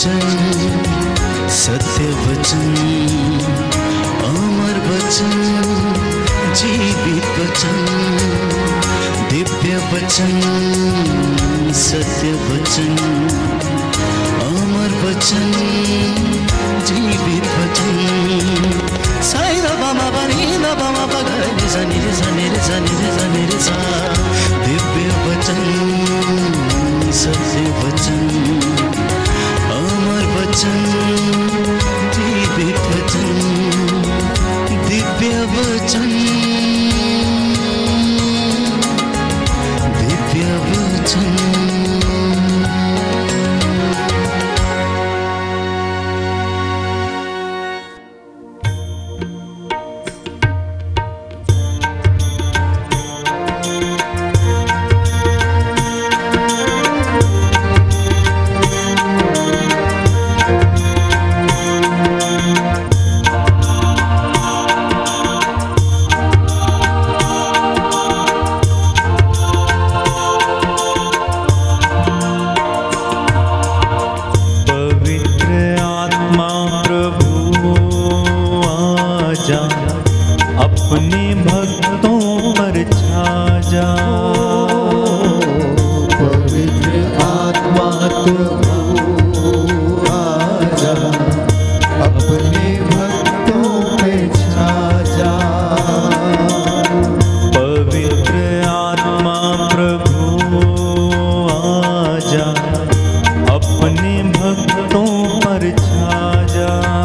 वचन, सत्य वचन, अमर वचन, जीवित वचन, दिव्य वचन, सत्य वचन, अमर वचन, जीवित वचन। साई दा बामा बनी दा बामा बगरे जनी रे जनी रे जनी रे जनी रे सा। दिव्य वचन, सत्य वचन, अमर वचन, जीवित वचन, दिव्य वचन, दिव्य वचन। अपने भक्तों पर छा जा। पवित्र आत्मा प्रभु आजा, अपने भक्तों पे छा जा। पवित्र आत्मा प्रभु आजा, अपने भक्तों पर छा जा।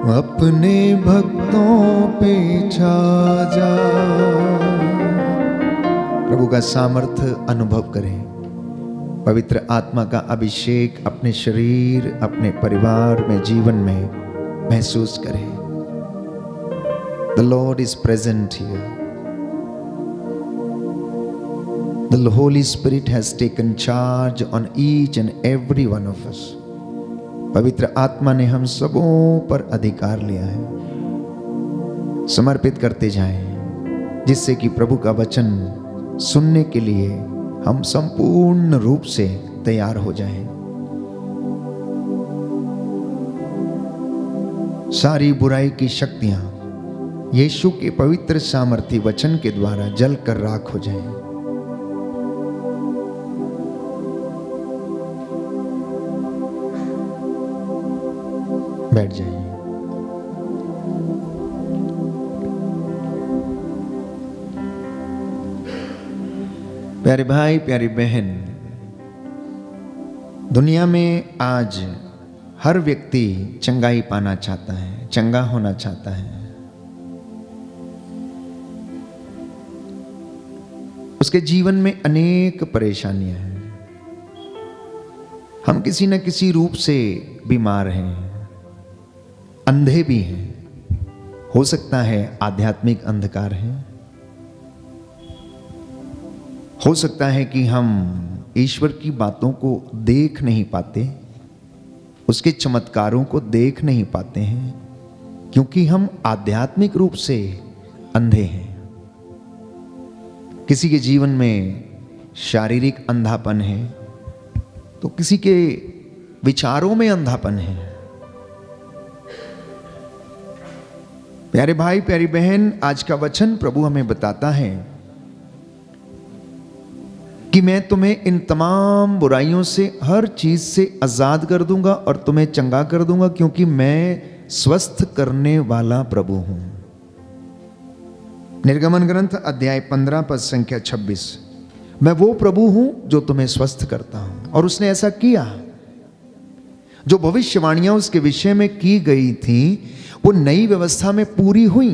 अपने भक्तों पे छा जा। प्रभु का सामर्थ्य अनुभव करें। पवित्र आत्मा का अभिषेक अपने शरीर, अपने परिवार में, जीवन में महसूस करें। The Lord is present here. The Holy Spirit has taken charge on each and every one of us. पवित्र आत्मा ने हम सबों पर अधिकार लिया है। समर्पित करते जाएं, जिससे कि प्रभु का वचन सुनने के लिए हम संपूर्ण रूप से तैयार हो जाएं। सारी बुराई की शक्तियां यीशु के पवित्र सामर्थी वचन के द्वारा जल कर राख हो जाएं। बैठ जाइए। प्यारे भाई, प्यारी बहन, दुनिया में आज हर व्यक्ति चंगाई पाना चाहता है, चंगा होना चाहता है। उसके जीवन में अनेक परेशानियां हैं। हम किसी न किसी रूप से बीमार हैं, अंधे भी हैं। हो सकता है आध्यात्मिक अंधकार है। हो सकता है कि हम ईश्वर की बातों को देख नहीं पाते, उसके चमत्कारों को देख नहीं पाते हैं, क्योंकि हम आध्यात्मिक रूप से अंधे हैं। किसी के जीवन में शारीरिक अंधापन है, तो किसी के विचारों में अंधापन है। प्यारे भाई, प्यारी बहन, आज का वचन प्रभु हमें बताता है कि मैं तुम्हें इन तमाम बुराइयों से, हर चीज से आजाद कर दूंगा और तुम्हें चंगा कर दूंगा, क्योंकि मैं स्वस्थ करने वाला प्रभु हूं। निर्गमन ग्रंथ अध्याय 15 पद संख्या 26। मैं वो प्रभु हूं जो तुम्हें स्वस्थ करता हूं। और उसने ऐसा किया। जो भविष्यवाणियां उसके विषय में की गई थी वो नई व्यवस्था में पूरी हुई।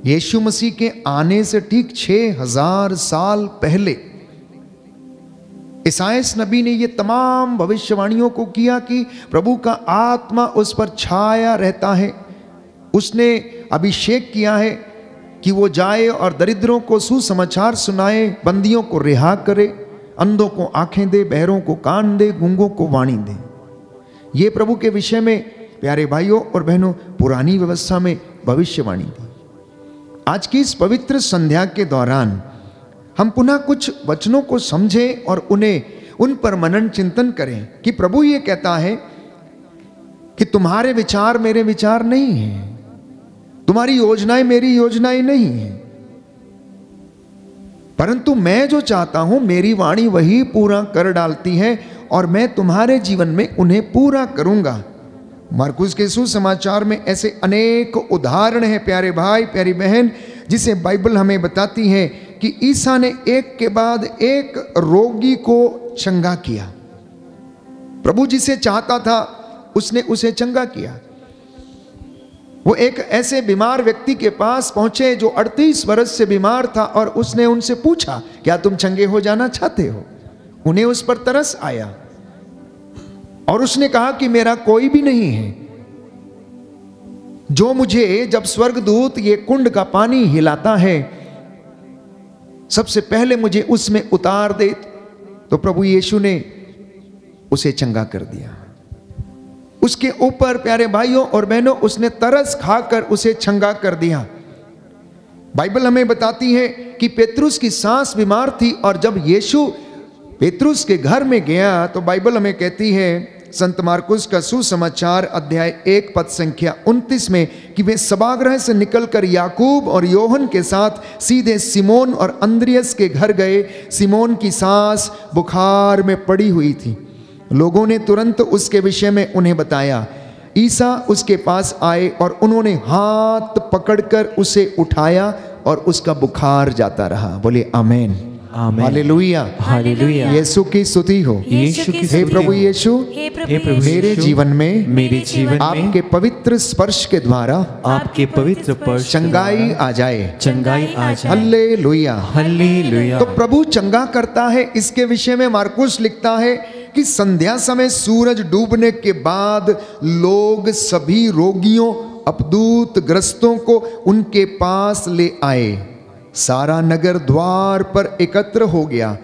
यीशु मसीह के आने से ठीक 6000 साल पहले ईसायास नबी ने ये तमाम भविष्यवाणियों को किया कि प्रभु का आत्मा उस पर छाया रहता है। उसने अभिषेक किया है कि वो जाए और दरिद्रों को सुसमाचार सुनाए, बंदियों को रिहा करे, अंधों को आंखें दे, बहरों को कान दे, गूंगों को वाणी दे। ये प्रभु के विषय में प्यारे भाइयों और बहनों पुरानी व्यवस्था में भविष्यवाणी थी। आज की इस पवित्र संध्या के दौरान हम पुनः कुछ वचनों को समझें और उन पर मनन चिंतन करें कि प्रभु ये कहता है कि तुम्हारे विचार मेरे विचार नहीं हैं, तुम्हारी योजनाएं मेरी योजनाएं नहीं हैं, परंतु मैं जो चाहता हूं मेरी वाणी वही पूरा कर डालती है और मैं तुम्हारे जीवन में उन्हें पूरा करूंगा। मरकुस के सुसमाचार में ऐसे अनेक उदाहरण हैं प्यारे भाई, प्यारी बहन, जिसे बाइबल हमें बताती है कि ईसा ने एक के बाद एक रोगी को चंगा किया। प्रभु जिसे चाहता था उसने उसे चंगा किया। वो एक ऐसे बीमार व्यक्ति के पास पहुंचे जो 38 वर्ष से बीमार था और उसने उनसे पूछा, क्या तुम चंगे हो जाना चाहते हो? उन्हें उस पर तरस आया और उसने कहा कि मेरा कोई भी नहीं है जो मुझे, जब स्वर्गदूत ये कुंड का पानी हिलाता है, सबसे पहले मुझे उसमें उतार दे। तो प्रभु यीशु ने उसे चंगा कर दिया। उसके ऊपर प्यारे भाइयों और बहनों उसने तरस खाकर उसे चंगा कर दिया। बाइबल हमें बताती है कि पेतरुस की सास बीमार थी और जब यीशु पेतरुस के घर में गया तो बाइबल हमें कहती है, संत मार्कुस का सुसमाचार अध्याय 1 पद संख्या 29 में, कि वे सभागृह से निकलकर याकूब और योहन के साथ सीधे सिमोन और अंद्रियस के घर गए। सिमोन की सास बुखार में पड़ी हुई थी। लोगों ने तुरंत उसके विषय में उन्हें बताया। ईसा उसके पास आए और उन्होंने हाथ पकड़कर उसे उठाया और उसका बुखार जाता रहा। बोले आमीन, हालेलुया, हालेलुया। यीशु की स्तुति हो। यीशु की हे प्रभु यीशु, हे प्रभु मेरे जीवन में, मेरे जीवन में आपके पवित्र स्पर्श के द्वारा आपके पवित्र स्पर्श चंगाई आ जाए, चंगाई आ जाए। Hallelujah, hallelujah. तो प्रभु चंगा करता है। इसके विषय में मार्कुस लिखता है कि संध्या समय सूरज डूबने के बाद लोग सभी रोगियों, अपदूत ग्रस्तों को उनके पास ले आए। सारा नगर द्वार पर एकत्र हो गया।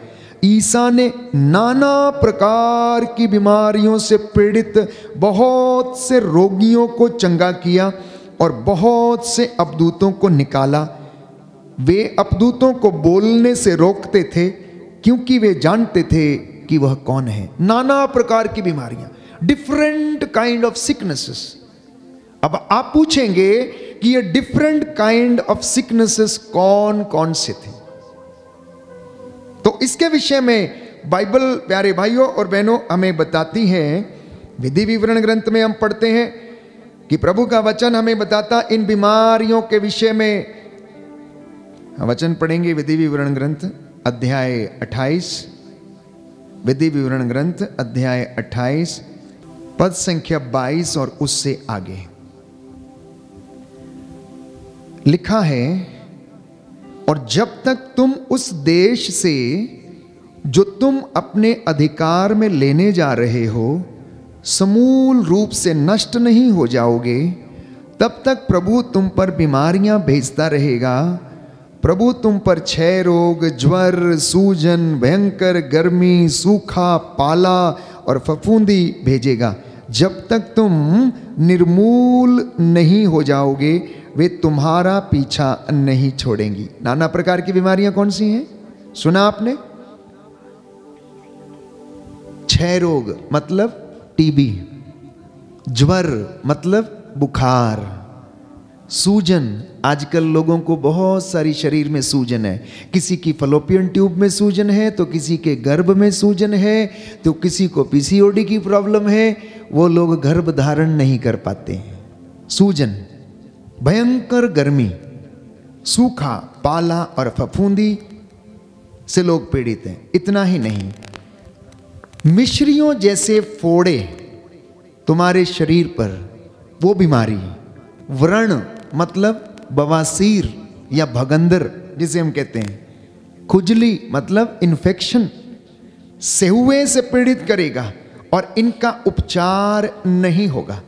ईसा ने नाना प्रकार की बीमारियों से पीड़ित बहुत से रोगियों को चंगा किया और बहुत से अपदूतों को निकाला। वे अपदूतों को बोलने से रोकते थे क्योंकि वे जानते थे कि वह कौन है। नाना प्रकार की बीमारियां, डिफरेंट काइंड ऑफ सिकनेसेस। अब आप पूछेंगे कि ये डिफरेंट काइंड ऑफ सिकनेसेस कौन कौन से थे, तो इसके विषय में बाइबल प्यारे भाइयों और बहनों हमें बताती है। विधि विवरण ग्रंथ में हम पढ़ते हैं कि प्रभु का वचन हमें बताता इन बीमारियों के विषय में। वचन पढ़ेंगे विधि विवरण ग्रंथ अध्याय 28, विधि विवरण ग्रंथ अध्याय 28 पद संख्या 22 और उससे आगे लिखा है, और जब तक तुम उस देश से जो तुम अपने अधिकार में लेने जा रहे हो समूल रूप से नष्ट नहीं हो जाओगे, तब तक प्रभु तुम पर बीमारियां भेजता रहेगा। प्रभु तुम पर क्षय रोग, ज्वर, सूजन, भयंकर गर्मी, सूखा, पाला और फफूंदी भेजेगा। जब तक तुम निर्मूल नहीं हो जाओगे वे तुम्हारा पीछा नहीं छोड़ेंगी। नाना प्रकार की बीमारियां कौन सी हैं? सुना आपने? क्षय रोग मतलब टीबी, ज्वर मतलब बुखार, सूजन, आजकल लोगों को बहुत सारी शरीर में सूजन है। किसी की फलोपियन ट्यूब में सूजन है, तो किसी के गर्भ में सूजन है, तो किसी को पीसीओडी की प्रॉब्लम है, वो लोग गर्भ धारण नहीं कर पाते हैं। सूजन, भयंकर गर्मी, सूखा, पाला और फफूंदी से लोग पीड़ित हैं। इतना ही नहीं, मिश्रियों जैसे फोड़े तुम्हारे शरीर पर, वो बीमारी। व्रण मतलब बवासीर या भगंदर जिसे हम कहते हैं, खुजली मतलब इन्फेक्शन, सेहुए से पीड़ित करेगा और इनका उपचार नहीं होगा।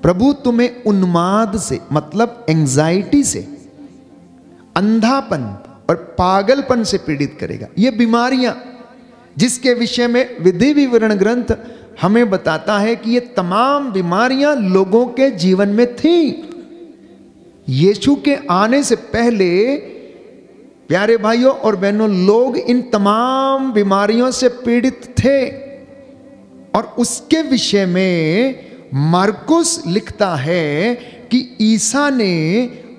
प्रभु तुम्हें उन्माद से मतलब एंजाइटी से, अंधापन और पागलपन से पीड़ित करेगा। ये बीमारियां जिसके विषय में विधि विवरण ग्रंथ हमें बताता है कि ये तमाम बीमारियां लोगों के जीवन में थी। यीशु के आने से पहले प्यारे भाइयों और बहनों लोग इन तमाम बीमारियों से पीड़ित थे, और उसके विषय में मार्कुस लिखता है कि ईसा ने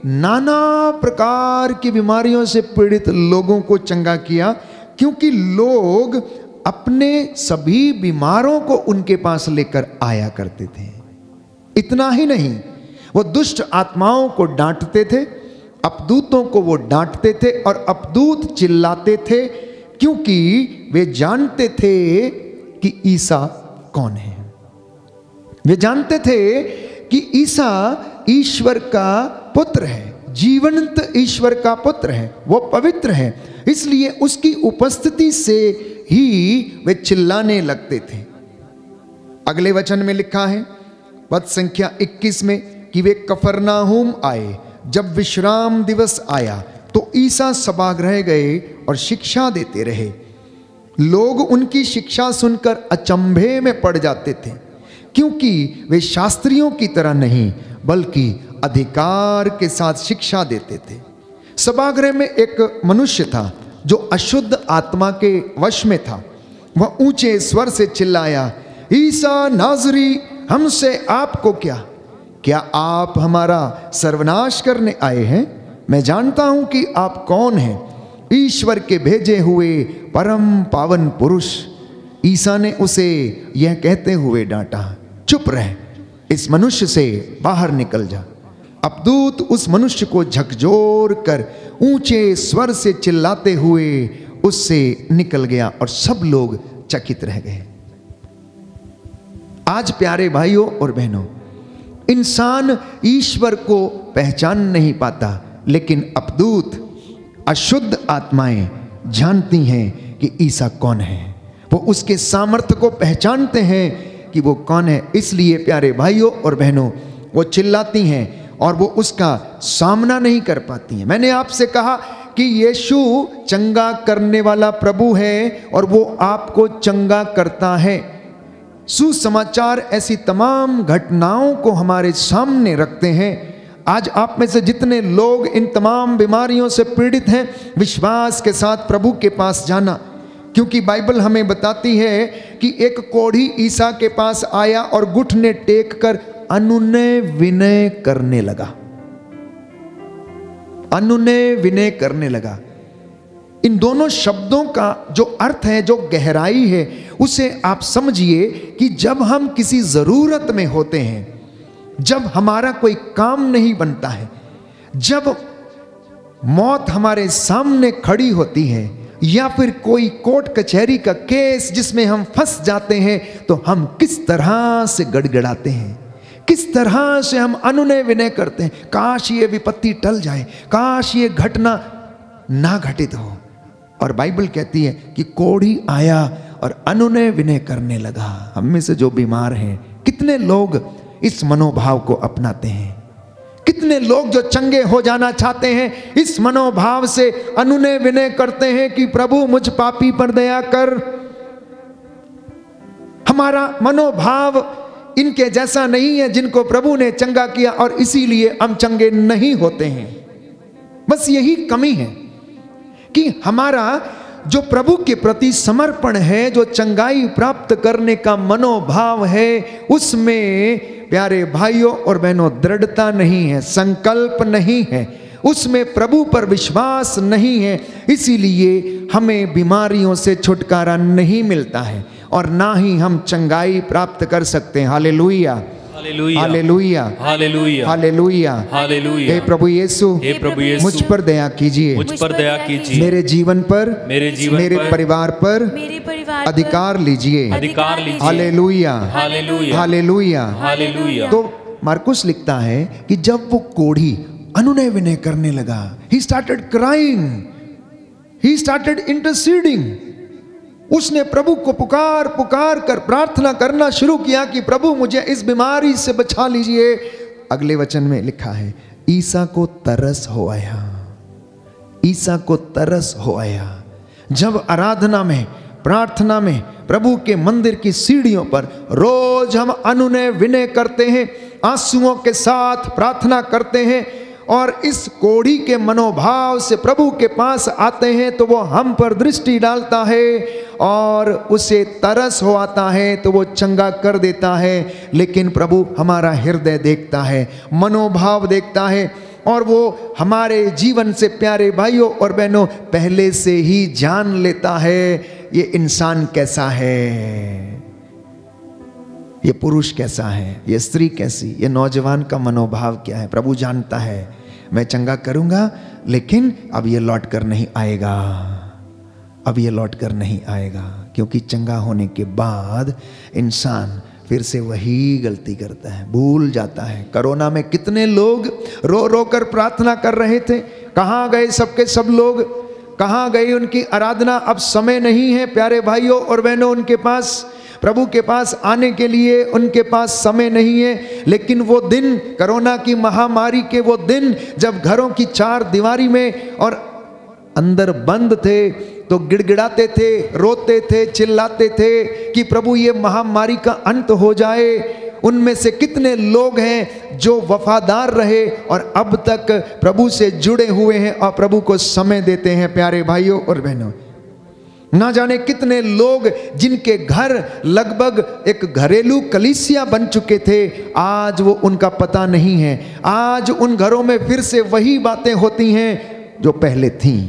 नाना प्रकार की बीमारियों से पीड़ित लोगों को चंगा किया, क्योंकि लोग अपने सभी बीमारों को उनके पास लेकर आया करते थे। इतना ही नहीं, वो दुष्ट आत्माओं को डांटते थे, अपदूतों को वो डांटते थे, और अपदूत चिल्लाते थे क्योंकि वे जानते थे कि ईसा कौन है। वे जानते थे कि ईसा ईश्वर का पुत्र है, जीवंत ईश्वर का पुत्र है, वो पवित्र है, इसलिए उसकी उपस्थिति से ही वे चिल्लाने लगते थे। अगले वचन में लिखा है पद संख्या 21 में कि वे कफरनाहूम आए। जब विश्राम दिवस आया तो ईसा सभागृह गए और शिक्षा देते रहे। लोग उनकी शिक्षा सुनकर अचंभे में पड़ जाते थे, क्योंकि वे शास्त्रियों की तरह नहीं बल्कि अधिकार के साथ शिक्षा देते थे। सभागृह में एक मनुष्य था जो अशुद्ध आत्मा के वश में था। वह ऊंचे स्वर से चिल्लाया, ईसा नाज़री, हमसे आपको क्या? क्या आप हमारा सर्वनाश करने आए हैं? मैं जानता हूं कि आप कौन हैं, ईश्वर के भेजे हुए परम पावन पुरुष। ईसा ने उसे यह कहते हुए डांटा, चुप रह, इस मनुष्य से बाहर निकल जा। अपदूत उस मनुष्य को झकझोर कर ऊंचे स्वर से चिल्लाते हुए उससे निकल गया और सब लोग चकित रह गए। आज प्यारे भाइयों और बहनों, इंसान ईश्वर को पहचान नहीं पाता, लेकिन अपदूत अशुद्ध आत्माएं जानती हैं कि ईसा कौन है। वो उसके सामर्थ्य को पहचानते हैं कि वो कौन है, इसलिए प्यारे भाइयों और बहनों वो चिल्लाती हैं और वो उसका सामना नहीं कर पाती हैं। मैंने आपसे कहा कि यीशु चंगा करने वाला प्रभु है और वो आपको चंगा करता है। सुसमाचार ऐसी तमाम घटनाओं को हमारे सामने रखते हैं। आज आप में से जितने लोग इन तमाम बीमारियों से पीड़ित हैं, विश्वास के साथ प्रभु के पास जाना, क्योंकि बाइबल हमें बताती है कि एक कोढ़ी ईसा के पास आया और घुटने टेक कर अनुनय विनय करने लगा। अनुनय विनय करने लगा। इन दोनों शब्दों का जो अर्थ है, जो गहराई है, उसे आप समझिए कि जब हम किसी जरूरत में होते हैं, जब हमारा कोई काम नहीं बनता है, जब मौत हमारे सामने खड़ी होती है, या फिर कोई कोर्ट कचहरी का केस जिसमें हम फंस जाते हैं, तो हम किस तरह से गड़गड़ाते हैं, किस तरह से हम अनुनय विनय करते हैं, काश ये विपत्ति टल जाए, काश ये घटना ना घटित हो। और बाइबल कहती है कि कोढ़ी आया और अनुनय विनय करने लगा। हम में से जो बीमार हैं, कितने लोग इस मनोभाव को अपनाते हैं, कितने लोग जो चंगे हो जाना चाहते हैं, इस मनोभाव से अनुनय विनय करते हैं कि प्रभु मुझ पापी पर दया कर। हमारा मनोभाव इनके जैसा नहीं है जिनको प्रभु ने चंगा किया और इसीलिए हम चंगे नहीं होते हैं। बस यही कमी है कि हमारा जो प्रभु के प्रति समर्पण है, जो चंगाई प्राप्त करने का मनोभाव है, उसमें प्यारे भाइयों और बहनों दृढ़ता नहीं है, संकल्प नहीं है, उसमें प्रभु पर विश्वास नहीं है। इसीलिए हमें बीमारियों से छुटकारा नहीं मिलता है और ना ही हम चंगाई प्राप्त कर सकते हैं। Hallelujah, hallelujah, hallelujah, hallelujah, hallelujah, hallelujah. हे प्रभु यीशु, हे प्रभु यीशु, मुझ पर दया कीजिए, मुझ पर दया कीजिए, मेरे जीवन पर, मेरे परिवार पर अधिकार लीजिए, अधिकार लीजिए। Hallelujah, hallelujah, hallelujah, hallelujah. तो मार्कुस लिखता है कि जब वो कोढ़ी अनुनय विनय करने लगा, he started crying, he started interceding, उसने प्रभु को पुकार पुकार कर प्रार्थना करना शुरू किया कि प्रभु मुझे इस बीमारी से बचा लीजिए। अगले वचन में लिखा है, ईसा को तरस हो आया, ईसा को तरस हो आया। जब आराधना में, प्रार्थना में, प्रभु के मंदिर की सीढ़ियों पर रोज हम अनुनय विनय करते हैं, आंसुओं के साथ प्रार्थना करते हैं और इस कोढ़ी के मनोभाव से प्रभु के पास आते हैं, तो वो हम पर दृष्टि डालता है और उसे तरस हो आता है तो वो चंगा कर देता है। लेकिन प्रभु हमारा हृदय देखता है, मनोभाव देखता है और वो हमारे जीवन से प्यारे भाइयों और बहनों पहले से ही जान लेता है ये इंसान कैसा है, ये पुरुष कैसा है, ये स्त्री कैसी, ये नौजवान का मनोभाव क्या है। प्रभु जानता है मैं चंगा करूंगा लेकिन अब ये लौट कर नहीं आएगा, अब ये लौट कर नहीं आएगा, क्योंकि चंगा होने के बाद इंसान फिर से वही गलती करता है, भूल जाता है। कोरोना में कितने लोग रो रो कर प्रार्थना कर रहे थे, कहाँ गए सबके सब लोग, कहाँ गई उनकी आराधना। अब समय नहीं है प्यारे भाइयों और बहनों, उनके पास प्रभु के पास आने के लिए उनके पास समय नहीं है। लेकिन वो दिन, कोरोना की महामारी के वो दिन जब घरों की चार दीवारी में और अंदर बंद थे, तो गिड़गिड़ाते थे, रोते थे, चिल्लाते थे कि प्रभु ये महामारी का अंत हो जाए। उनमें से कितने लोग हैं जो वफादार रहे और अब तक प्रभु से जुड़े हुए हैं और प्रभु को समय देते हैं प्यारे भाइयों और बहनों। ना जाने कितने लोग जिनके घर लगभग एक घरेलू कलीसिया बन चुके थे, आज वो उनका पता नहीं है। आज उन घरों में फिर से वही बातें होती हैं जो पहले थीं।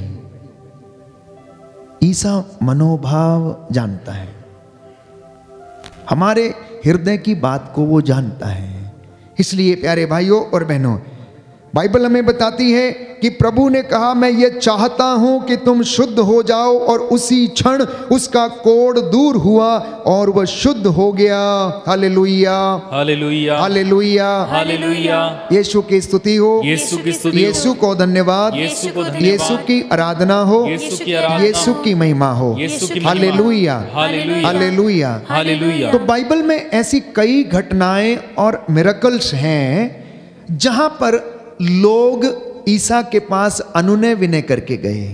ईसा मनोभाव जानता है, हमारे हृदय की बात को वो जानता है। इसलिए प्यारे भाइयों और बहनों, बाइबल हमें बताती है कि प्रभु ने कहा मैं ये चाहता हूं कि तुम शुद्ध हो जाओ, और उसी क्षण उसका कोढ़ दूर हुआ और वह शुद्ध हो गया। Hallelujah, hallelujah, hallelujah, hallelujah. Yeshu की स्तुति हो, यीशु की स्तुति, यीशु को धन्यवाद, यीशु को धन्यवाद, यीशु की आराधना हो, यीशु की महिमा हो। Hallelujah, hallelujah, hallelujah. तो बाइबल में ऐसी कई घटनाएं और मिरेकल्स हैं जहां पर लोग ईसा के पास अनुनय विनय करके गए।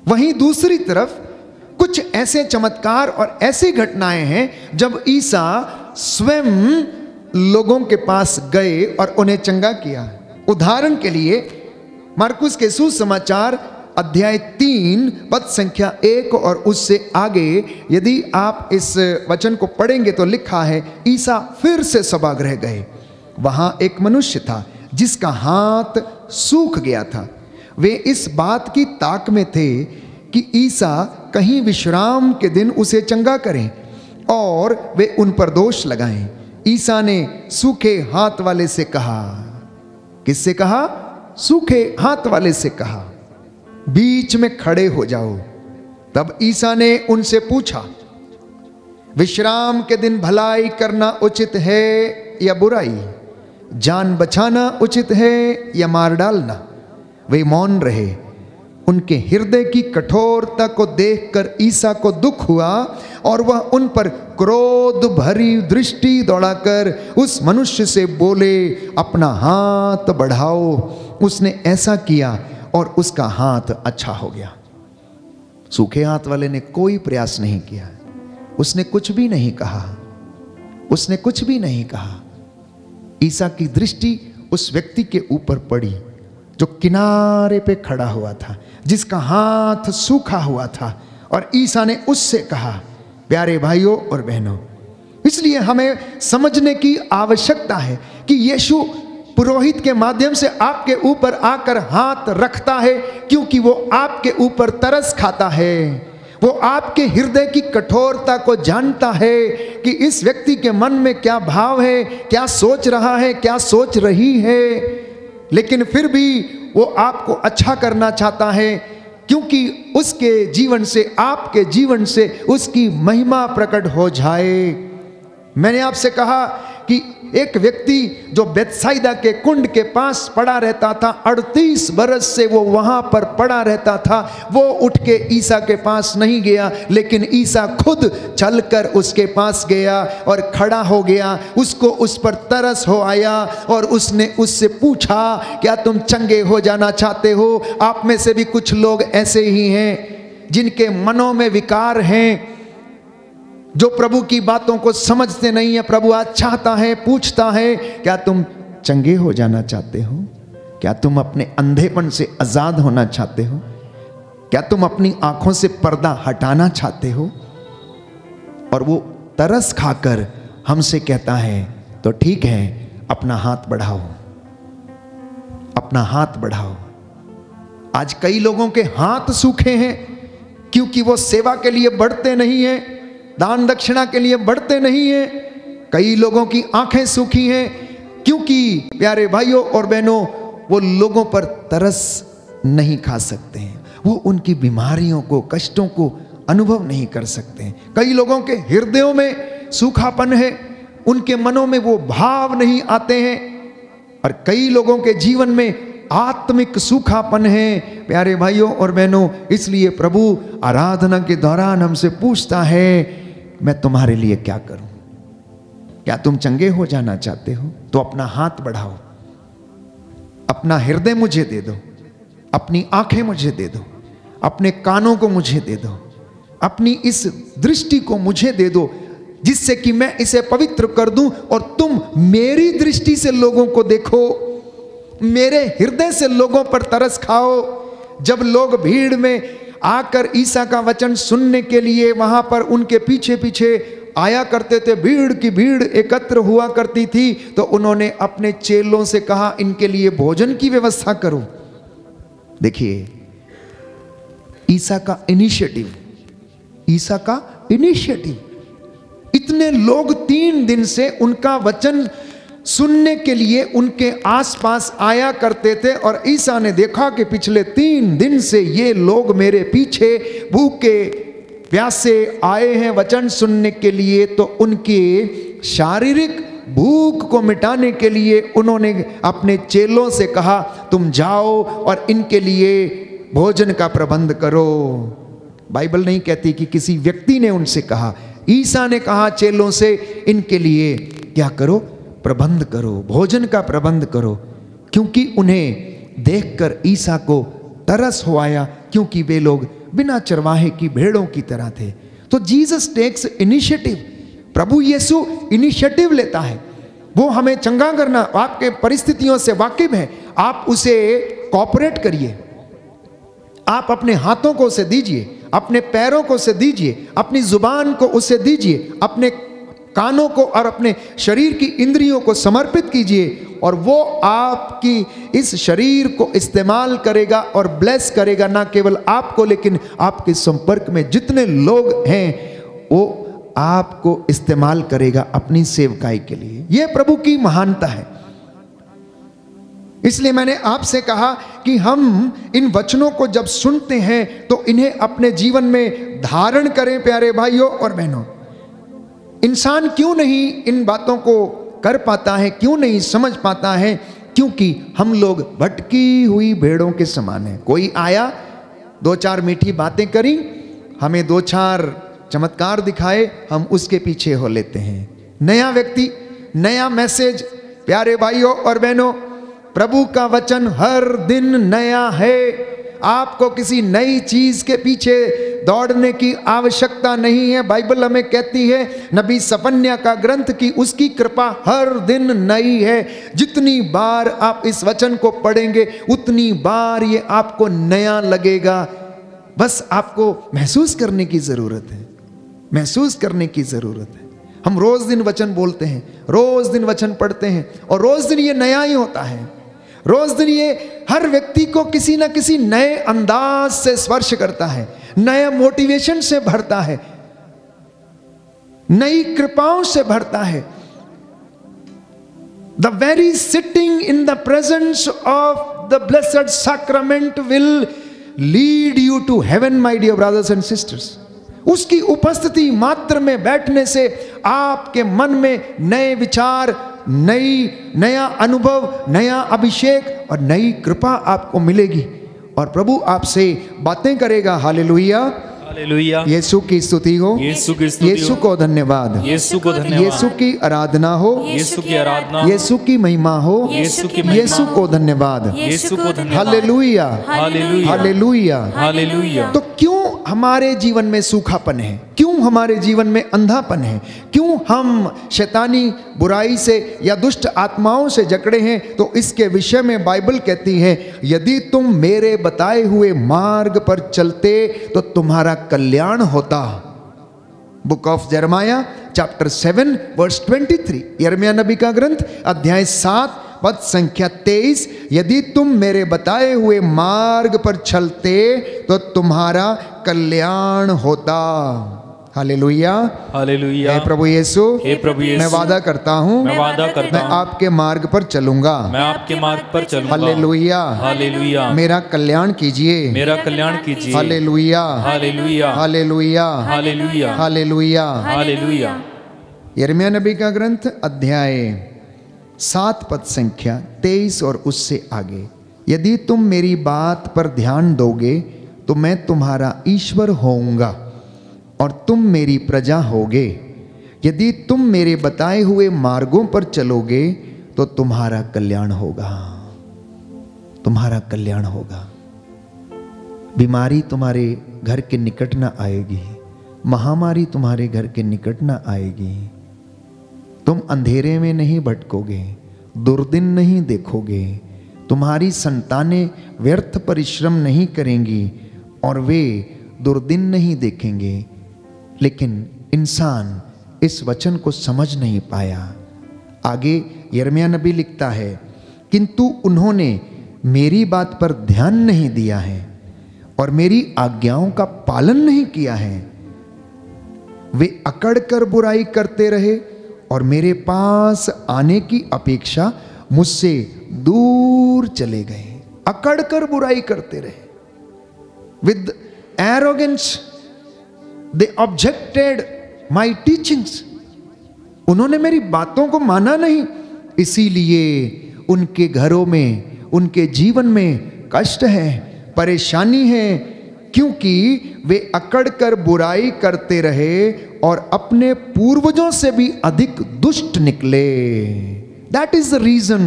वहीं दूसरी तरफ कुछ ऐसे चमत्कार और ऐसी घटनाएं हैं जब ईसा स्वयं लोगों के पास गए और उन्हें चंगा किया। उदाहरण के लिए मार्कुस के सुसमाचार अध्याय 3 पद संख्या 1 और उससे आगे यदि आप इस वचन को पढ़ेंगे तो लिखा है, ईसा फिर से सभागृह गए। वहां एक मनुष्य था जिसका हाथ सूख गया था। वे इस बात की ताक में थे कि ईसा कहीं विश्राम के दिन उसे चंगा करें और वे उन पर दोष लगाएं। ईसा ने सूखे हाथ वाले से कहा, किससे कहा? सूखे हाथ वाले से कहा, बीच में खड़े हो जाओ। तब ईसा ने उनसे पूछा, विश्राम के दिन भलाई करना उचित है या बुराई, जान बचाना उचित है या मार डालना? वे मौन रहे। उनके हृदय की कठोरता को देखकर ईसा को दुख हुआ और वह उन पर क्रोध भरी दृष्टि दौड़ाकर उस मनुष्य से बोले, अपना हाथ बढ़ाओ। उसने ऐसा किया और उसका हाथ अच्छा हो गया। सूखे हाथ वाले ने कोई प्रयास नहीं किया, उसने कुछ भी नहीं कहा, उसने कुछ भी नहीं कहा। ईसा की दृष्टि उस व्यक्ति के ऊपर पड़ी जो किनारे पे खड़ा हुआ था, जिसका हाथ सूखा हुआ था, और ईसा ने उससे कहा, प्यारे भाइयों और बहनों, इसलिए हमें समझने की आवश्यकता है कि यीशु पुरोहित के माध्यम से आपके ऊपर आकर हाथ रखता है क्योंकि वो आपके ऊपर तरस खाता है। वो आपके हृदय की कठोरता को जानता है कि इस व्यक्ति के मन में क्या भाव है, क्या सोच रहा है, क्या सोच रही है, लेकिन फिर भी वो आपको अच्छा करना चाहता है क्योंकि उसके जीवन से, आपके जीवन से उसकी महिमा प्रकट हो जाए। मैंने आपसे कहा कि एक व्यक्ति जो बेतसाइदा के कुंड के पास पड़ा रहता था, 38 बरस से वो वहां पर पड़ा रहता था, वो उठ के ईसा के पास नहीं गया, लेकिन ईसा खुद चलकर उसके पास गया और खड़ा हो गया। उसको उस पर तरस हो आया और उसने उससे पूछा, क्या तुम चंगे हो जाना चाहते हो? आप में से भी कुछ लोग ऐसे ही हैं जिनके मनों में विकार हैं, जो प्रभु की बातों को समझते नहीं है। प्रभु आज चाहता है, पूछता है, क्या तुम चंगे हो जाना चाहते हो? क्या तुम अपने अंधेपन से आजाद होना चाहते हो? क्या तुम अपनी आंखों से पर्दा हटाना चाहते हो? और वो तरस खाकर हमसे कहता है, तो ठीक है, अपना हाथ बढ़ाओ, अपना हाथ बढ़ाओ। आज कई लोगों के हाथ सूखे हैं क्योंकि वो सेवा के लिए बढ़ते नहीं हैं, दान दक्षिणा के लिए बढ़ते नहीं हैं। कई लोगों की आंखें सूखी हैं क्योंकि प्यारे भाइयों और बहनों, वो लोगों पर तरस नहीं खा सकते हैं, वो उनकी बीमारियों को, कष्टों को अनुभव नहीं कर सकते हैं। कई लोगों के हृदयों में सूखापन है, उनके मनों में वो भाव नहीं आते हैं, और कई लोगों के जीवन में आत्मिक सूखापन है। प्यारे भाइयों और बहनों, इसलिए प्रभु आराधना के दौरान हमसे पूछता है, मैं तुम्हारे लिए क्या करूं? क्या तुम चंगे हो जाना चाहते हो? तो अपना हाथ बढ़ाओ, अपना हृदय मुझे दे दो, अपनी आंखें मुझे दे दो, अपने कानों को मुझे दे दो, अपनी इस दृष्टि को मुझे दे दो, जिससे कि मैं इसे पवित्र कर दूं और तुम मेरी दृष्टि से लोगों को देखो, मेरे हृदय से लोगों पर तरस खाओ। जब लोग भीड़ में आकर ईसा का वचन सुनने के लिए वहां पर उनके पीछे पीछे आया करते थे, भीड़ की भीड़ एकत्र हुआ करती थी, तो उन्होंने अपने चेलों से कहा, इनके लिए भोजन की व्यवस्था करो। देखिए, ईसा का इनिशिएटिव, ईसा का इनिशिएटिव। इतने लोग 3 दिन से उनका वचन सुनने के लिए उनके आसपास आया करते थे, और ईसा ने देखा कि पिछले 3 दिन से ये लोग मेरे पीछे भूखे प्यासे आए हैं वचन सुनने के लिए। तो उनके शारीरिक भूख को मिटाने के लिए उन्होंने अपने चेलों से कहा, तुम जाओ और इनके लिए भोजन का प्रबंध करो। बाइबल नहीं कहती कि किसी व्यक्ति ने उनसे कहा, ईसा ने कहा चेलों से, इनके लिए क्या करो? प्रबंध करो, भोजन का प्रबंध करो, क्योंकि उन्हें देखकर ईसा को तरस हो आया, क्योंकि वे लोग बिना चरवाहे की भेड़ों की तरह थे। तो जीसस टेक्स इनिशिएटिव, प्रभु यीशु इनिशिएटिव लेता है। वो हमें चंगा करना, आपके परिस्थितियों से वाकिफ है, आप उसे कोऑपरेट करिए। आप अपने हाथों को उसे दीजिए, अपने पैरों को उसे दीजिए, अपनी जुबान को उसे दीजिए, अपने कानों को और अपने शरीर की इंद्रियों को समर्पित कीजिए, और वो आपकी इस शरीर को इस्तेमाल करेगा और ब्लेस करेगा, ना केवल आपको लेकिन आपके संपर्क में जितने लोग हैं वो आपको इस्तेमाल करेगा अपनी सेवकाई के लिए। यह प्रभु की महानता है। इसलिए मैंने आपसे कहा कि हम इन वचनों को जब सुनते हैं तो इन्हें अपने जीवन में धारण करें। प्यारे भाइयों और बहनों, इंसान क्यों नहीं इन बातों को कर पाता है, क्यों नहीं समझ पाता है? क्योंकि हम लोग भटकी हुई भेड़ों के समान हैं। कोई आया, दो चार मीठी बातें करी, हमें दो चार चमत्कार दिखाए, हम उसके पीछे हो लेते हैं। नया व्यक्ति, नया मैसेज। प्यारे भाइयों और बहनों, प्रभु का वचन हर दिन नया है। आपको किसी नई चीज के पीछे दौड़ने की आवश्यकता नहीं है। बाइबल हमें कहती है, नबी सफन्या का ग्रंथ, की उसकी कृपा हर दिन नई है। जितनी बार आप इस वचन को पढ़ेंगे उतनी बार ये आपको नया लगेगा। बस आपको महसूस करने की जरूरत है, महसूस करने की जरूरत है। हम रोज दिन वचन बोलते हैं, रोज दिन वचन पढ़ते हैं, और रोज दिन ये नया ही होता है। रोज दिन ये हर व्यक्ति को किसी ना किसी नए अंदाज से स्पर्श करता है, नया मोटिवेशन से भरता है, नई कृपाओं से भरता है। The very sitting in the presence of the blessed sacrament will lead you to heaven, my dear brothers and sisters. उसकी उपस्थिति मात्र में बैठने से आपके मन में नए विचार, नया अनुभव, नया अभिषेक और नई कृपा आपको मिलेगी, और प्रभु आपसे बातें करेगा। Hallelujah, hallelujah. यीशु की स्तुति हो, यीशु की स्तुति हो, यीशु को धन्यवाद, यीशु को धन्यवाद, यीशु की आराधना हो, यीशु की आराधना, यीशु की महिमा हो, यीशु की महिमा, यीशु को धन्यवाद, यीशु को धन्यवाद। Hallelujah, hallelujah, hallelujah, hallelujah. तो क्यों हमारे जीवन में सूखापन है? क्यों हमारे जीवन में अंधापन है? क्यों हम शैतानी बुराई से या दुष्ट आत्माओं से जकड़े हैं? तो इसके विषय में बाइबल कहती है, यदि तुम मेरे बताए हुए मार्ग पर चलते तो तुम्हारा कल्याण होता। बुक ऑफ यिर्मयाह चैप्टर 7 वर्स 23, यिर्मयाह नबी का ग्रंथ अध्याय 7 पद संख्या 23, यदि तुम मेरे बताए हुए मार्ग पर चलते तो तुम्हारा कल्याण होता। Hallelujah, hallelujah. हे प्रभु यीशु, हे प्रभु यीशु, मैं वादा करता हूँ, मैं वादा करता मैं हूँ, आपके मार्ग पर चलूंगा। मैं आपके मार्ग पर चलूंगा। Hallelujah, hallelujah. मेरा कल्याण कीजिए, मेरा कल्याण कीजिए। Hallelujah, hallelujah, hallelujah, hallelujah, hallelujah. Hallelujah. यिर्मयाह नबी का ग्रंथ अध्याय 7 पद संख्या 23 और उससे आगे, यदि तुम मेरी बात पर ध्यान दोगे तो मैं तुम्हारा ईश्वर होऊंगा और तुम मेरी प्रजा होगे। यदि तुम मेरे बताए हुए मार्गों पर चलोगे तो तुम्हारा कल्याण होगा, तुम्हारा कल्याण होगा। बीमारी तुम्हारे घर के निकट ना आएगी, महामारी तुम्हारे घर के निकट ना आएगी। तुम अंधेरे में नहीं भटकोगे, दुर्दिन नहीं देखोगे। तुम्हारी संतानें व्यर्थ परिश्रम नहीं करेंगी और वे दुर्दिन नहीं देखेंगे। लेकिन इंसान इस वचन को समझ नहीं पाया। आगे यिर्मयाह नबी लिखता है, किंतु उन्होंने मेरी बात पर ध्यान नहीं दिया है और मेरी आज्ञाओं का पालन नहीं किया है। वे अकड़ कर बुराई करते रहे और मेरे पास आने की अपेक्षा मुझसे दूर चले गए। अकड़ कर बुराई करते रहे, with arrogance they objected my teachings. उन्होंने मेरी बातों को माना नहीं, इसीलिए उनके घरों में, उनके जीवन में कष्ट है, परेशानी है, क्योंकि वे अकड़ कर बुराई करते रहे और अपने पूर्वजों से भी अधिक दुष्ट निकले। दैट इज द रीजन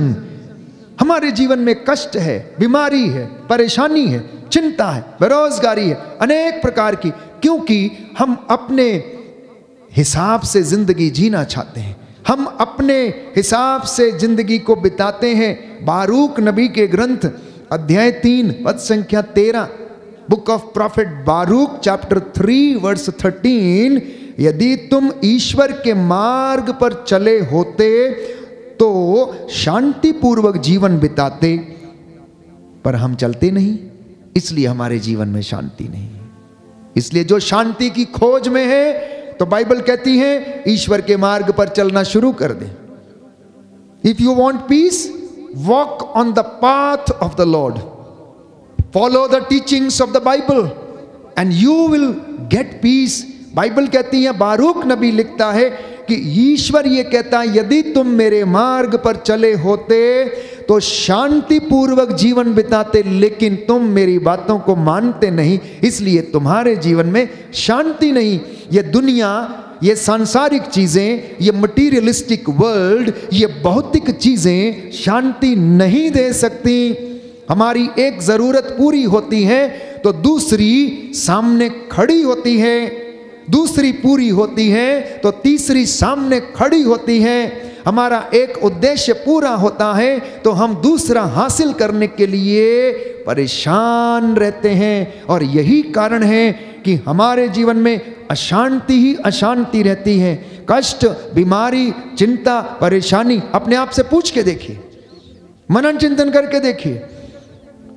हमारे जीवन में कष्ट है, बीमारी है, परेशानी है, चिंता है, बेरोजगारी है, अनेक प्रकार की, क्योंकि हम अपने हिसाब से जिंदगी जीना चाहते हैं, हम अपने हिसाब से जिंदगी को बिताते हैं। बारूक नबी के ग्रंथ अध्याय 3 पद संख्या 13, book of prophet Baruch chapter 3 verse 13, यदि तुम ईश्वर के मार्ग पर चले होते तो शांतिपूर्वक जीवन बिताते, पर हम चलते नहीं, इसलिए हमारे जीवन में शांति नहीं। इसलिए जो शांति की खोज में है, तो बाइबल कहती है ईश्वर के मार्ग पर चलना शुरू कर दे। If you want peace, walk on the path of the lord, follow the teachings of the Bible and you will get peace. Bible कहती है, बारूक नबी लिखता है कि ईश्वर ये कहता है, यदि तुम मेरे मार्ग पर चले होते तो शांतिपूर्वक जीवन बिताते, लेकिन तुम मेरी बातों को मानते नहीं, इसलिए तुम्हारे जीवन में शांति नहीं। ये दुनिया, ये सांसारिक चीजें, ये मटीरियलिस्टिक वर्ल्ड, ये भौतिक चीजें शांति नहीं दे सकती। हमारी एक जरूरत पूरी होती है तो दूसरी सामने खड़ी होती है, दूसरी पूरी होती है तो तीसरी सामने खड़ी होती है। हमारा एक उद्देश्य पूरा होता है तो हम दूसरा हासिल करने के लिए परेशान रहते हैं, और यही कारण है कि हमारे जीवन में अशांति ही अशांति रहती है। कष्ट, बीमारी, चिंता, परेशानी, अपने आप से पूछ के देखिए, मनन चिंतन करके देखिए,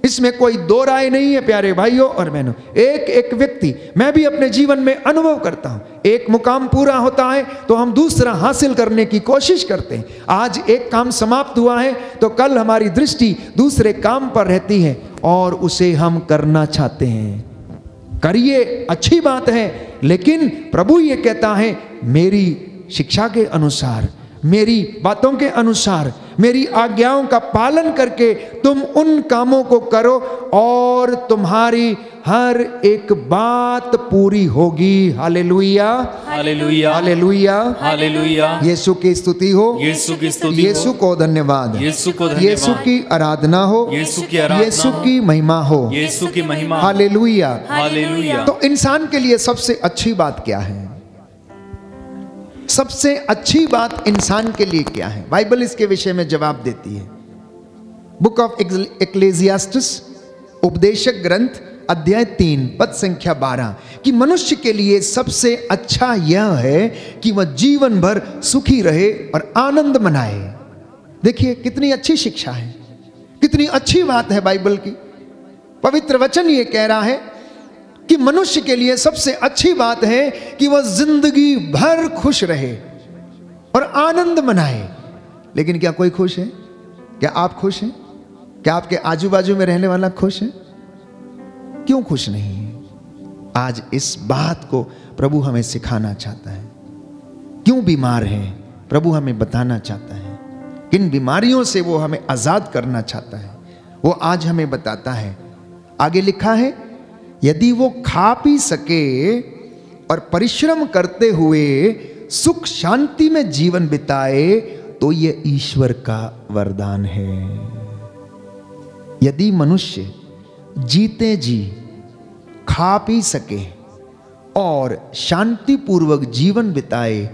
इसमें कोई दो राय नहीं है प्यारे भाइयों और बहनों। एक एक व्यक्ति, मैं भी अपने जीवन में अनुभव करता हूं, एक मुकाम पूरा होता है तो हम दूसरा हासिल करने की कोशिश करते हैं। आज एक काम समाप्त हुआ है तो कल हमारी दृष्टि दूसरे काम पर रहती है और उसे हम करना चाहते हैं। करिए, अच्छी बात है, लेकिन प्रभु ये कहता है, मेरी शिक्षा के अनुसार, मेरी बातों के अनुसार, मेरी आज्ञाओं का पालन करके तुम उन कामों को करो और तुम्हारी हर एक बात पूरी होगी। Hallelujah, hallelujah, hallelujah, hallelujah. Yeshu की स्तुति हो, यीशु की स्तुति हो, यीशु को धन्यवाद, यीशु को धन्यवाद, यीशु की आराधना हो, यीशु की आराधना, यीशु की महिमा हो, यीशु की महिमा। Hallelujah, hallelujah. तो इंसान के लिए सबसे अच्छी बात क्या है? सबसे अच्छी बात इंसान के लिए क्या है? बाइबल इसके विषय में जवाब देती है। बुक ऑफ एक्लेसियास्टिस, उपदेशक ग्रंथ अध्याय 3 पद संख्या 12, कि मनुष्य के लिए सबसे अच्छा यह है कि वह जीवन भर सुखी रहे और आनंद मनाए। देखिए कितनी अच्छी शिक्षा है, कितनी अच्छी बात है बाइबल की। पवित्र वचन ये कह रहा है कि मनुष्य के लिए सबसे अच्छी बात है कि वह जिंदगी भर खुश रहे और आनंद मनाए। लेकिन क्या कोई खुश है? क्या आप खुश हैं? क्या आपके आजू बाजू में रहने वाला खुश है? क्यों खुश नहीं है? आज इस बात को प्रभु हमें सिखाना चाहता है। क्यों बीमार है, प्रभु हमें बताना चाहता है। किन बीमारियों से वो हमें आजाद करना चाहता है, वो आज हमें बताता है। आगे लिखा है, यदि वो खा पी सके और परिश्रम करते हुए सुख शांति में जीवन बिताए तो ये ईश्वर का वरदान है। यदि मनुष्य जीते जी खा पी सके और शांतिपूर्वक जीवन बिताए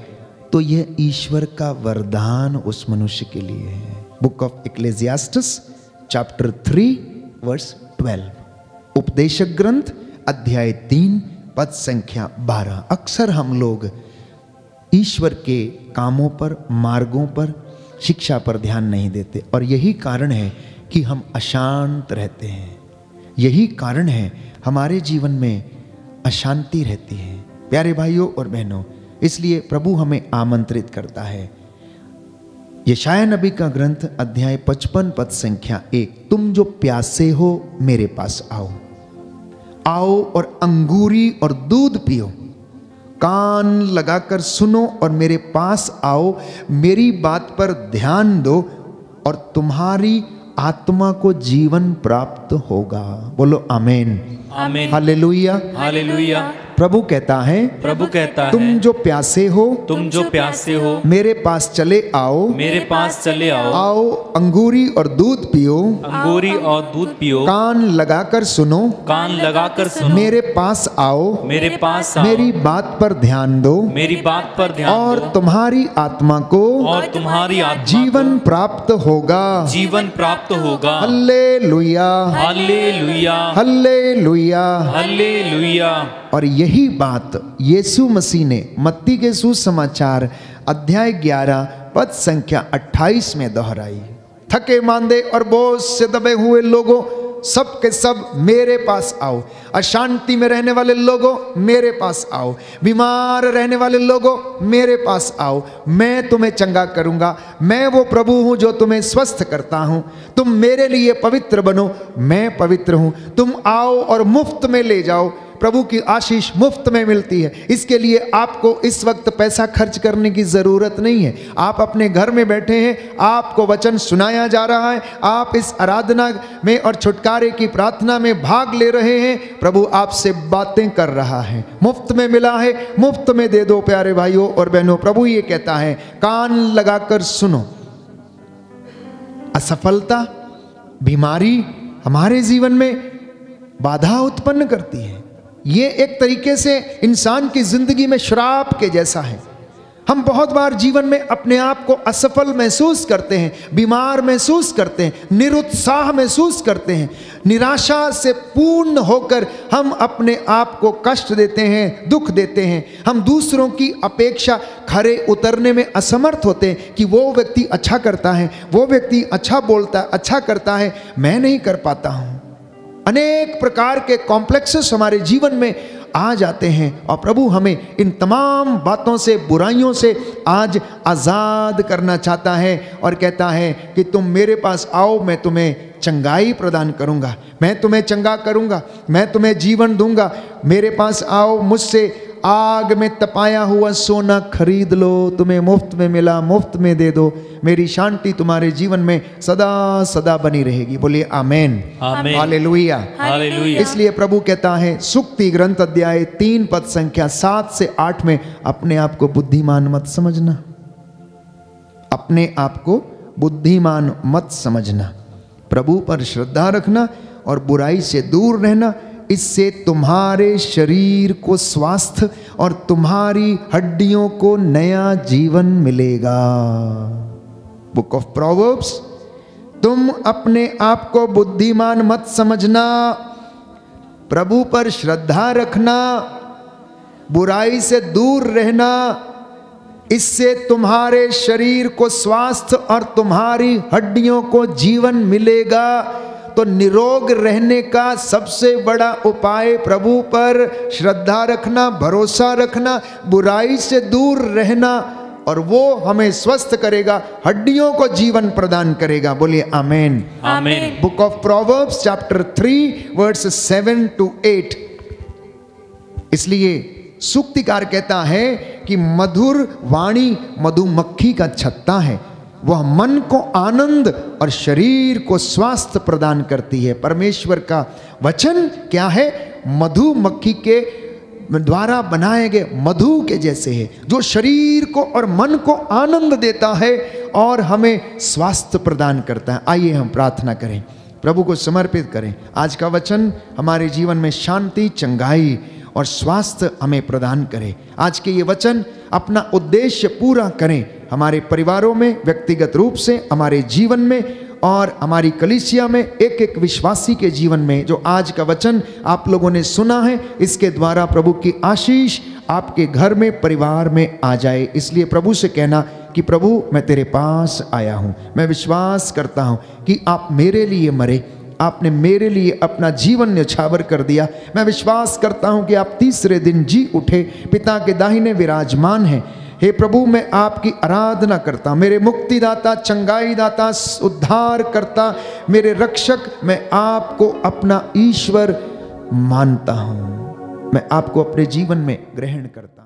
तो यह ईश्वर का वरदान उस मनुष्य के लिए है। बुक ऑफ एक्लेसियास्टिस चैप्टर 3 वर्स 12, उपदेशक ग्रंथ अध्याय 3 पद संख्या 12। अक्सर हम लोग ईश्वर के कामों पर, मार्गों पर, शिक्षा पर ध्यान नहीं देते, और यही कारण है कि हम अशांत रहते हैं। यही कारण है हमारे जीवन में अशांति रहती है। प्यारे भाइयों और बहनों, इसलिए प्रभु हमें आमंत्रित करता है। यशायाह नबी का ग्रंथ अध्याय 55 पद संख्या 1, तुम जो प्यासे हो मेरे पास आओ, आओ और अंगूरी और दूध पियो, कान लगाकर सुनो और मेरे पास आओ, मेरी बात पर ध्यान दो और तुम्हारी आत्मा को जीवन प्राप्त होगा। बोलो आमीन, आमीन, हालेलुया, हालेलुया। प्रभु कहता है तुम जो प्यासे हो तुम जो प्यासे हो मेरे पास चले आओ, मेरे पास चले आओ, आओ अंगूरी और दूध पियो, अंगूरी और दूध पियो, कान लगाकर सुनो, कान लगाकर सुनो, मेरे पास आओ, मेरे पास आओ, मेरी बात पर ध्यान दो, मेरी बात पर ध्यान और दो, तुम्हारी आत्मा को और तुम्हारी आत्मा जीवन प्राप्त होगा। जीवन प्राप्त होगा। Hallelujah, hallelujah, hallelujah. हालेलुया। और यही बात यीशु मसीह ने मत्ती के सुसमाचार अध्याय 11 पद संख्या 28 में दोहराई। थके मांदे और बोझ से दबे हुए लोगों, सब के सब मेरे पास आओ। अशांति में रहने वाले लोगों, मेरे पास आओ। बीमार रहने वाले लोगों, मेरे पास आओ, मैं तुम्हें चंगा करूंगा। मैं वो प्रभु हूं जो तुम्हें स्वस्थ करता हूं। तुम मेरे लिए पवित्र बनो, मैं पवित्र हूं। तुम आओ और मुफ्त में ले जाओ। प्रभु की आशीष मुफ्त में मिलती है। इसके लिए आपको इस वक्त पैसा खर्च करने की जरूरत नहीं है। आप अपने घर में बैठे हैं, आपको वचन सुनाया जा रहा है, आप इस आराधना में और छुटकारे की प्रार्थना में भाग ले रहे हैं। प्रभु आपसे बातें कर रहा है, मुफ्त में मिला है, मुफ्त में दे दो प्यारे भाइयों और बहनों। प्रभु ये कहता है कान लगाकर सुनो। असफलता, बीमारी हमारे जीवन में बाधा उत्पन्न करती है। ये एक तरीके से इंसान की जिंदगी में श्राप के जैसा है। हम बहुत बार जीवन में अपने आप को असफल महसूस करते हैं, बीमार महसूस करते हैं, निरुत्साह महसूस करते हैं। निराशा से पूर्ण होकर हम अपने आप को कष्ट देते हैं, दुख देते हैं। हम दूसरों की अपेक्षा खरे उतरने में असमर्थ होते हैं कि वो व्यक्ति अच्छा करता है, वो व्यक्ति अच्छा बोलता है, अच्छा करता है, मैं नहीं कर पाता हूँ। अनेक प्रकार के कॉम्प्लेक्सेस हमारे जीवन में आ जाते हैं और प्रभु हमें इन तमाम बातों से, बुराइयों से आज आज़ाद करना चाहता है और कहता है कि तुम मेरे पास आओ, मैं तुम्हें चंगाई प्रदान करूंगा, मैं तुम्हें चंगा करूंगा, मैं तुम्हें जीवन दूंगा। मेरे पास आओ, मुझसे आग में तपाया हुआ सोना खरीद लो, तुम्हें मुफ्त में मिला, मुफ्त में दे दो। मेरी शांति तुम्हारे जीवन में सदा सदा बनी रहेगी। बोलिए आमेन, आमेन, हालेलुया, हालेलुया। इसलिए प्रभु कहता है सुक्ति ग्रंथ अध्याय 3 पद संख्या 7 से 8 में, अपने आप को बुद्धिमान मत समझना, अपने आप को बुद्धिमान मत समझना। प्रभु पर श्रद्धा रखना और बुराई से दूर रहना, इससे तुम्हारे शरीर को स्वास्थ्य और तुम्हारी हड्डियों को नया जीवन मिलेगा। बुक ऑफ प्रोवर्ब्स, तुम अपने आप को बुद्धिमान मत समझना, प्रभु पर श्रद्धा रखना, बुराई से दूर रहना, इससे तुम्हारे शरीर को स्वास्थ्य और तुम्हारी हड्डियों को जीवन मिलेगा। तो निरोग रहने का सबसे बड़ा उपाय प्रभु पर श्रद्धा रखना, भरोसा रखना, बुराई से दूर रहना, और वो हमें स्वस्थ करेगा, हड्डियों को जीवन प्रदान करेगा। बोलिए amen, amen. Book of proverbs chapter 3 verse 7 to 8। इसलिए सूक्तिकार कहता है कि मधुर वाणी मधुमक्खी का छत्ता है, वह मन को आनंद और शरीर को स्वास्थ्य प्रदान करती है। परमेश्वर का वचन क्या है? मधुमक्खी के द्वारा बनाए गए मधु के जैसे है, जो शरीर को और मन को आनंद देता है और हमें स्वास्थ्य प्रदान करता है। आइए हम प्रार्थना करें, प्रभु को समर्पित करें। आज का वचन हमारे जीवन में शांति, चंगाई और स्वास्थ्य हमें प्रदान करे। आज के ये वचन अपना उद्देश्य पूरा करें हमारे परिवारों में, व्यक्तिगत रूप से हमारे जीवन में और हमारी कलीसिया में, एक एक विश्वासी के जीवन में। जो आज का वचन आप लोगों ने सुना है, इसके द्वारा प्रभु की आशीष आपके घर में, परिवार में आ जाए। इसलिए प्रभु से कहना कि प्रभु मैं तेरे पास आया हूँ, मैं विश्वास करता हूँ कि आप मेरे लिए मरे, आपने मेरे लिए अपना जीवन न्यौछावर कर दिया। मैं विश्वास करता हूं कि आप तीसरे दिन जी उठे, पिता के दाहिने विराजमान हैं। हे प्रभु, मैं आपकी आराधना करता हूं, मेरे मुक्तिदाता, चंगाई दाता, उद्धार करता, मेरे रक्षक, मैं आपको अपना ईश्वर मानता हूं, मैं आपको अपने जीवन में ग्रहण करता हूं।